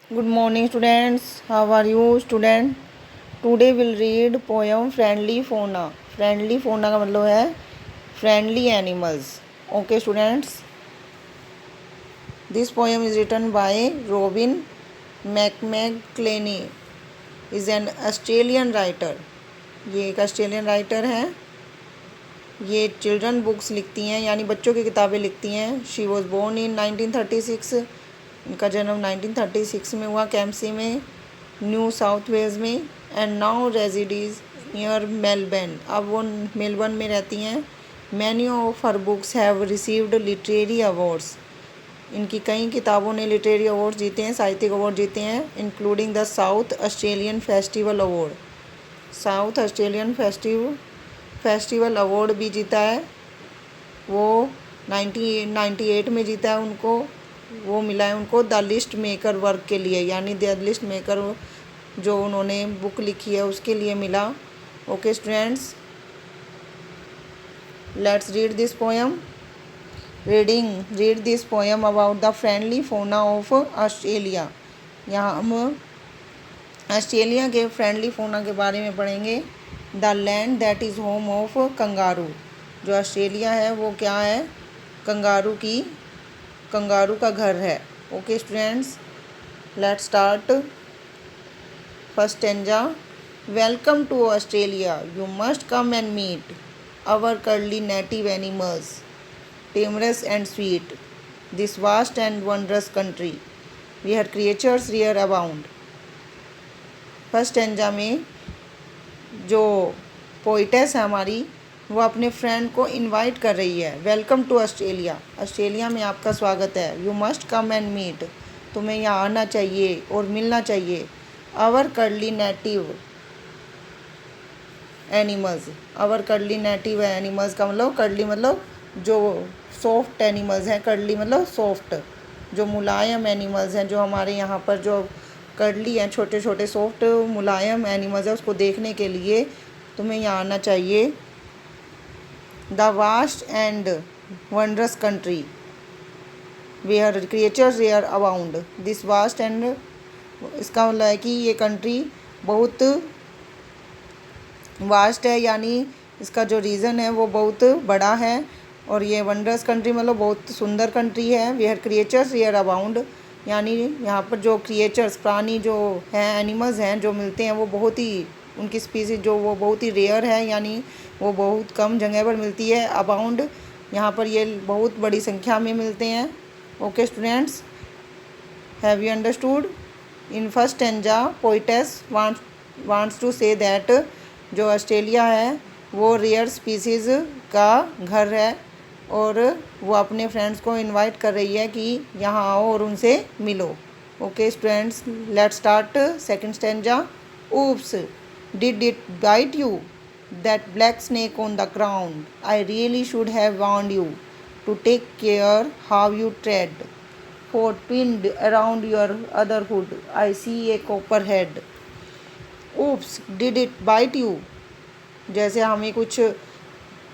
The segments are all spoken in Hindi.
Good morning, students. How are you, student? Today we'll read poem Friendly Fauna. Friendly Fauna का मतलब है friendly animals. Okay, students. This poem is written by Robin McMcClany. Is an Australian writer. ये एक ऑस्ट्रेलियन राइटर हैं. ये चिल्ड्रन बुक्स लिखती हैं, यानी बच्चों की किताबें लिखती हैं. She was born in 1936. इनका जन्म 1936 में हुआ कैम्पसी में, न्यू साउथ वेल्स में. And now resides near Melbourne. अब वो मेलबर्न में रहती हैं. Many of her books have received literary awards. इनकी कई किताबों ने लिटरेरी अवार्ड जीते हैं, साहित्यिक अवार्ड जीते हैं, including the south Australian festival award. South Australian festival award भी जीता है. वो 1998 में जीता है. उनको वो मिला है उनको द लिस्ट मेकर वर्क के लिए, यानी द लिस्ट मेकर जो उन्होंने बुक लिखी है उसके लिए मिला. Okay students, let's read this poem. Read this poem about the friendly फोना ऑफ ऑस्ट्रेलिया. यहाँ हम ऑस्ट्रेलिया के फ्रेंडली फोना के बारे में पढ़ेंगे. The land that is home of kangaroo. जो ऑस्ट्रेलिया है वो क्या है? कंगारू का घर है. Okay students, let's start. First stanza. Welcome to Australia. You must come and meet our curly native animals, timorous and sweet, this vast and wondrous country where creatures rare abound. First stanza में जो पोइटेस है हमारी, वो अपने फ्रेंड को इनवाइट कर रही है. Welcome to Australia. ऑस्ट्रेलिया में आपका स्वागत है. You must come and meet. तुम्हें यहाँ आना चाहिए और मिलना चाहिए. Our curly native animals. Our curly native animals का मतलब, कर्ली मतलब जो सॉफ्ट एनिमल्स हैं, कर्ली मतलब सॉफ्ट, जो मुलायम एनिमल्स हैं, जो हमारे यहाँ पर जो कर्ली हैं, छोटे छोटे सॉफ्ट मुलायम एनिमल्स हैं, उसको देखने के लिए तुम्हें यहाँ आना चाहिए. The vast and wondrous country where creatures rare abound. This vast and, इसका मतलब है कि ये कंट्री बहुत वास्ट है, यानी इसका जो रीज़न है वो बहुत बड़ा है. और ये वंडरस कंट्री मतलब बहुत सुंदर कंट्री है. वेयर क्रिएचर्स रेयर अबाउंड, यानी यहाँ पर जो क्रिएचर्स, प्राणी जो हैं, एनिमल्स हैं जो मिलते हैं, वो बहुत ही, उनकी स्पीसीज जो वो बहुत ही रेयर है, यानी वो बहुत कम जगह पर मिलती है. अबाउंड, यहाँ पर ये बहुत बड़ी संख्या में मिलते हैं. Okay students, have you understood? In first stanza poetess wants to say that जो ऑस्ट्रेलिया है वो रेयर स्पीसीज़ का घर है, और वो अपने फ्रेंड्स को इनवाइट कर रही है कि यहाँ आओ और उनसे मिलो. Okay students, let's start second stanza. oops, did it bite you, that black snake on the ground? I really should have warned you to take care how you tread, for twinned around your other hood I see a copperhead. oops, did it bite you. जैसे हमें कुछ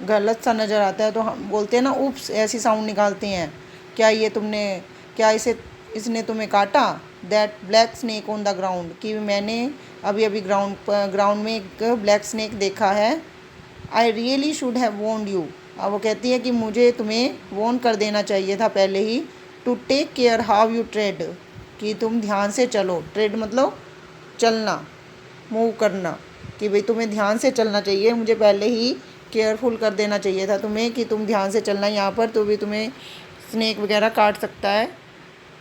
गलत सा नज़र आता है तो हम बोलते हैं ना ऊप्स, ऐसी साउंड निकालते हैं. क्या इसने तुम्हें काटा? That black snake on the ground, कि मैंने अभी अभी ग्राउंड में एक ब्लैक स्नेक देखा है. I really should have warned you. अब वो कहती है कि मुझे तुम्हें वॉर्न कर देना चाहिए था पहले ही. To take care how you tread, कि तुम ध्यान से चलो. ट्रेड मतलब चलना, मूव करना, कि भाई तुम्हें ध्यान से चलना चाहिए. मुझे पहले ही केयरफुल कर देना चाहिए था तुम्हें कि तुम ध्यान से चलना. यहाँ पर तो भी तुम्हें स्नेक वगैरह काट सकता है.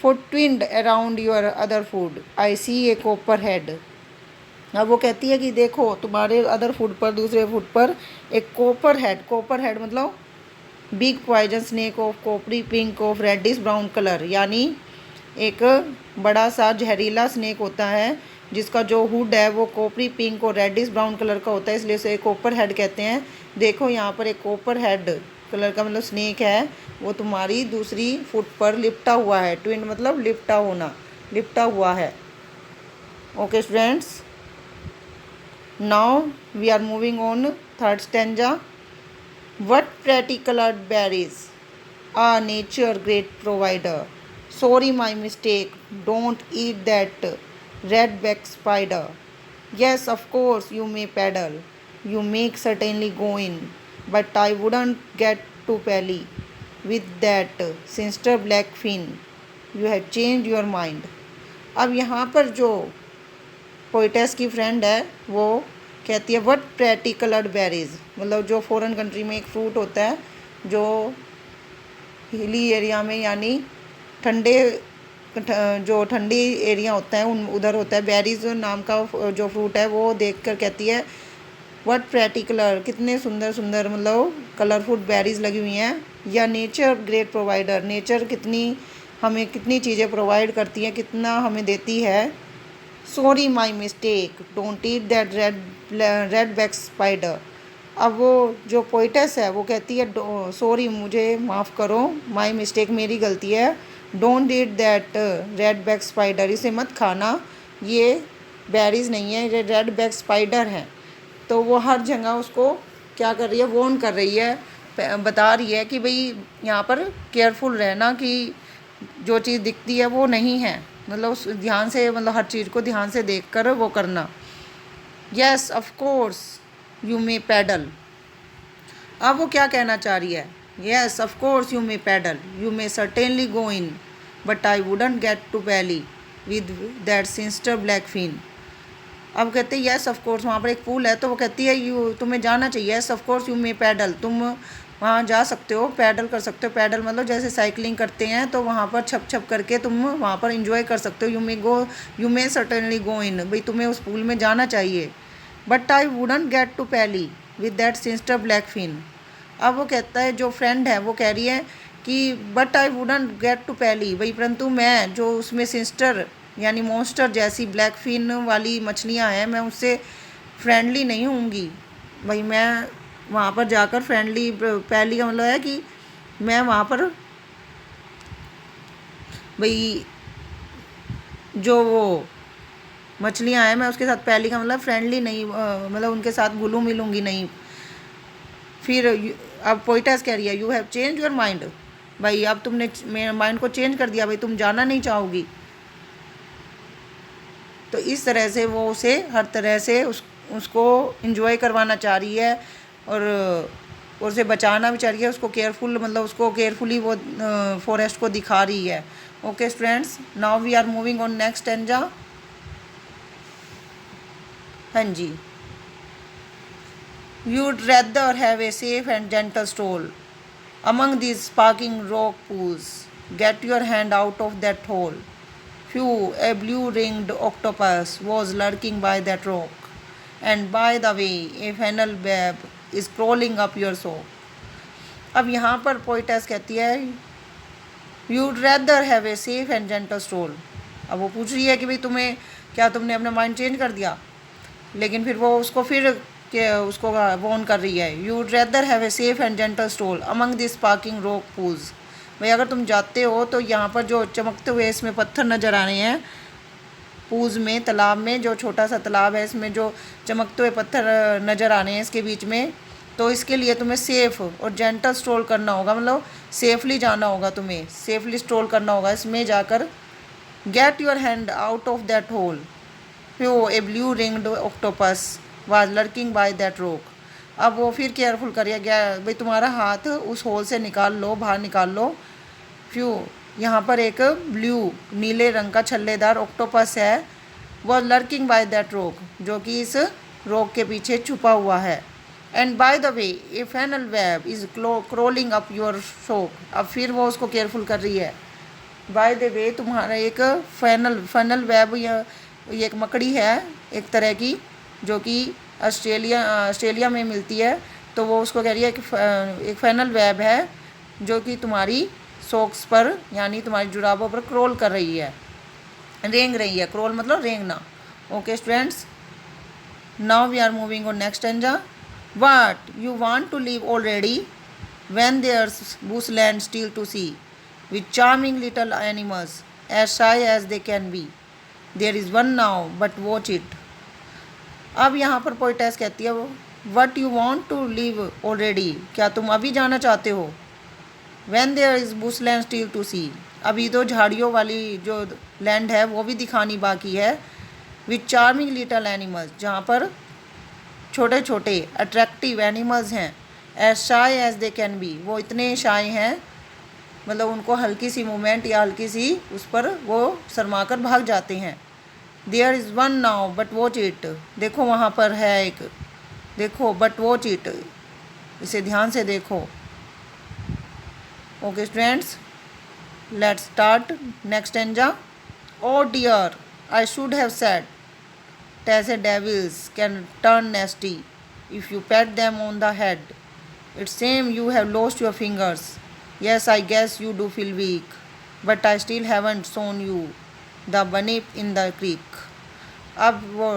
For twined around your other food I see a copper head. अब वो कहती है कि देखो तुम्हारे अदर फूड पर, दूसरे फूड पर एक कॉपर हेड मतलब big poison snake of coppery pink of reddish brown colour, यानी एक बड़ा सा जहरीला स्नेक होता है जिसका जो हुड है वो कॉपरी पिंक और रेडिश ब्राउन कलर का होता है, इसलिए उसे कॉपर हेड कहते हैं. देखो यहाँ पर एक कॉपर हेड कलर का मतलब स्नेक है, वो तुम्हारी दूसरी फुट पर लिपटा हुआ है. ट्विन मतलब लिपटा होना, लिपटा हुआ है. Okay students, now we are moving on third stanza. What pretty coloured berries are nature great provider, Sorry, my mistake. Don't eat that red-backed spider. Yes, of course, you may paddle. You may certainly go in, but I wouldn't get to Pally with that sinister black fin. You have changed your mind. अब यहाँ पर जो पोइटेस की फ्रेंड है वो कहती है व्हाट प्रेटी कलर्ड बेरीज, मतलब जो फॉरेन कंट्री में एक फ्रूट होता है जो हिली एरिया में यानी ठंडे जो ठंडी एरिया होता है उन उधर होता है, बेरीज नाम का जो फ्रूट है वो देखकर कहती है व्हाट प्रेटी कलर, कितने सुंदर सुंदर मतलब कलरफुल बेरीज लगी हुई हैं, या नेचर ग्रेट प्रोवाइडर, नेचर कितनी हमें कितनी चीज़ें प्रोवाइड करती हैं, कितना हमें देती है। Sorry my mistake, don't eat that red back spider. अब वो जो पोइटेस है वो कहती है सॉरी, मुझे माफ़ करो, माई मिस्टेक, मेरी गलती है, don't eat that red back spider, इसे मत खाना, ये बेरीज नहीं है, ये रेड बैक स्पाइडर है। तो वो हर जगह उसको क्या कर रही है, वॉर्न कर रही है, बता रही है कि भाई यहाँ पर केयरफुल रहना कि जो चीज़ दिखती है वो नहीं है, मतलब उस ध्यान से, मतलब हर चीज़ को ध्यान से देख कर वो करना। Yes of course you may paddle. अब वो क्या कहना चाह रही है, yes of course you may paddle, you may certainly go in, but I wouldn't get too pally with that sinister black fin. अब कहते हैं येस ऑफ कोर्स, वहाँ पर एक पूल है तो वो कहती है यू, तुम्हें जाना चाहिए, yes of course you may paddle, तुम वहाँ जा सकते हो, पैडल कर सकते हो, पैडल मतलब जैसे साइकिलिंग करते हैं तो वहाँ पर छप छप करके तुम वहाँ पर इंजॉय कर सकते हो। यू मे सर्टेनली गो इन, भाई तुम्हें उस पूल में जाना चाहिए, but I wouldn't get too pally with that sinister black fin. अब वो कहता है, जो फ्रेंड है वो कह रही है कि but I wouldn't get too pally, भाई परंतु मैं जो उसमें सिस्टर यानी मॉन्स्टर जैसी ब्लैक फिन वाली मछलियाँ हैं मैं उससे फ्रेंडली नहीं होंगी, भाई मैं वहाँ पर जाकर फ्रेंडली, पहली का मतलब है कि मैं वहाँ पर भाई जो वो मछलियाँ हैं मैं उसके साथ, पहली का मतलब फ्रेंडली नहीं, मतलब उनके साथ घुलूँ मिलूँगी नहीं। फिर अब पोइटेस कह रही है you have change your mind, भाई अब तुमने मेरे माइंड को चेंज कर दिया, भाई तुम जाना नहीं चाहोगी। तो इस तरह से वो उसे हर तरह से उसको इंजॉय करवाना चाह रही है और उसे बचाना भी चाह रही है, उसको केयरफुल, मतलब उसको केयरफुली वो फॉरेस्ट को दिखा रही है। Okay students, now we are moving on next stanza. हाँ जी, you'd rather have a safe and gentle stroll among these sparkling rock pools. Get your hand out of that hole. Phew, a blue-ringed octopus was lurking by that rock. And by the way, a fennel web is crawling up your sock. अब यहाँ पर पोइटेस कहती है you'd rather have a safe and gentle stroll. अब वो पूछ रही है कि भाई तुम्हें क्या, तुमने अपना माइंड चेंज कर दिया, लेकिन फिर वो उसको फिर कि उसको वॉर्न कर रही है you'd rather have a safe and gentle stroll among this sparking rock pools. भाई अगर तुम जाते हो तो यहाँ पर जो चमकते हुए इसमें पत्थर नज़र आ रहे हैं, पूज में, तालाब में, जो छोटा सा तालाब है इसमें जो चमकते हुए पत्थर नज़र आ रहे हैं इसके बीच में, तो इसके लिए तुम्हें सेफ़ और जेंटल स्ट्रोल करना होगा, मतलब सेफली जाना होगा, तुम्हें सेफली स्ट्रोल करना होगा इसमें जाकर। Get your hand out of that hole, phew a blue ringed octopus was lurking by that rock. अब वो फिर केयरफुल करिए गया, भाई तुम्हारा हाथ उस होल से निकाल लो, बाहर निकाल लो। फ्यू, यहाँ पर एक ब्लू नीले रंग का छल्लेदार ऑक्टोपस है, वो लर्किंग बाय दैट रॉक, जो कि इस रॉक के पीछे छुपा हुआ है। And by the way a funnel web is crawling up your sock. अब फिर वो उसको केयरफुल कर रही है, बाय द वे तुम्हारा एक फैनल वेब, या एक मकड़ी है एक तरह की जो कि ऑस्ट्रेलिया में मिलती है, तो वो उसको कह रही है कि एक फैनल वेब है जो कि तुम्हारी सॉक्स पर यानी तुम्हारी जुराबों पर क्रोल कर रही है, रेंग रही है। क्रोल मतलब रेंगना। Okay students, now we are moving on next stanza. What you want to leave already when there's bushland still to see with charming little animals as shy as they can be, there is one now but watch it. अब यहाँ पर पोइटेस कहती है what you want to leave already, क्या तुम अभी जाना चाहते हो, when there is bushland still to see, अभी तो झाड़ियों वाली जो लैंड है वो भी दिखानी बाकी है। विथ चार्मिंग लिटल एनिमल्स, जहाँ पर छोटे छोटे अट्रैक्टिव एनिमल्स हैं। As shy as they can be, वो इतने शाय हैं, मतलब उनको हल्की सी मूवमेंट या हल्की सी उस पर वो शर्मा कर भाग जाते हैं। There is one now but watch it, देखो वहाँ पर है एक, देखो बट वॉच इट, इसे ध्यान से देखो। Okay students, let's start next stanza. Oh dear I should have said Tesse devils can turn nasty if you pat them on the head. It's shame you have lost your fingers. Yes, I guess you do feel weak, but I still haven't shown you the bunny in the creek. अब वो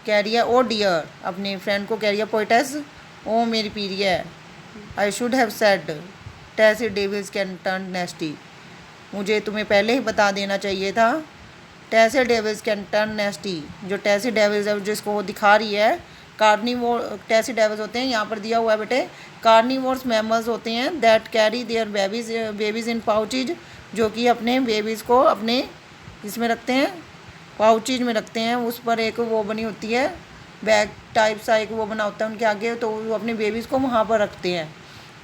कह रही है ओ डियर, अपने फ्रेंड को कह रही है पोइटेस, ओ मेरी पीरी है, I should have said Tassie devils can turn nasty, मुझे तुम्हें पहले ही बता देना चाहिए था। Tassie devils can turn nasty, जो टेसी डेविल्स है जिसको वो दिखा रही है, कार्निवोर टेसी डेविल्स होते हैं, यहाँ पर दिया हुआ है बेटे, कार्निवोर्स मैमल्स होते हैं that carry their babies in pouches, जो कि अपने बेबीज़ को अपने इसमें रखते हैं, पाउचेज में रखते हैं। उस पर एक वो बनी होती है, बैग टाइप सा एक वो बना होता है उनके आगे, तो वो अपने बेबीज़ को वहाँ पर रखते हैं।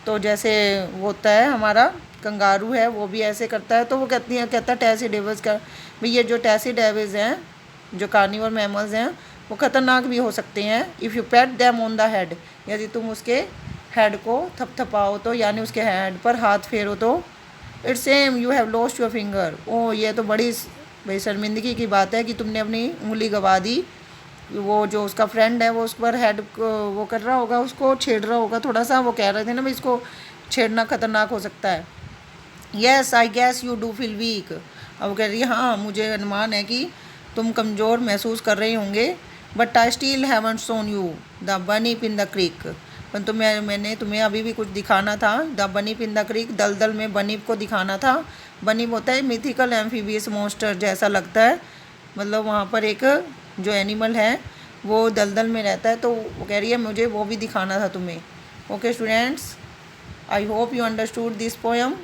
तो जैसे वो होता है हमारा कंगारू है, वो भी ऐसे करता है। तो वो कहता है टेसी डेविल्स का भाई, ये जो टेसी डेविल्स हैं, जो कार्निवोर मैमल्स हैं, वो ख़तरनाक भी हो सकते हैं। If you PAT them on the head, यदि तुम उसके हेड को थपथपाओ तो, यानी उसके हेड पर हाथ फेरो तो। It's same you have lost your finger, ओ ये तो बड़ी भाई शर्मिंदगी की बात है कि तुमने अपनी उंगली गंवा दी। वो जो उसका फ्रेंड है वो उस पर हेड वो कर रहा होगा, उसको छेड़ रहा होगा थोड़ा सा, वो कह रहे थे ना भाई इसको छेड़ना खतरनाक हो सकता है। Yes I guess you do feel weak, अब वो कह रही है हाँ मुझे अनुमान है कि तुम कमज़ोर महसूस कर रहे होंगे। But I still haven't shown you the bunyip in the creek, परंतु मैंने तुम्हें अभी भी कुछ दिखाना था। The bunyip in the creek, दलदल में बनीप को दिखाना था। बनीप होता है मिथिकल एम्फीबियस मॉन्स्टर जैसा लगता है, मतलब वहाँ पर एक जो एनिमल है वो दलदल में रहता है, तो वो कह रही है मुझे वो भी दिखाना था तुम्हें। Okay students, I hope you understood this poem.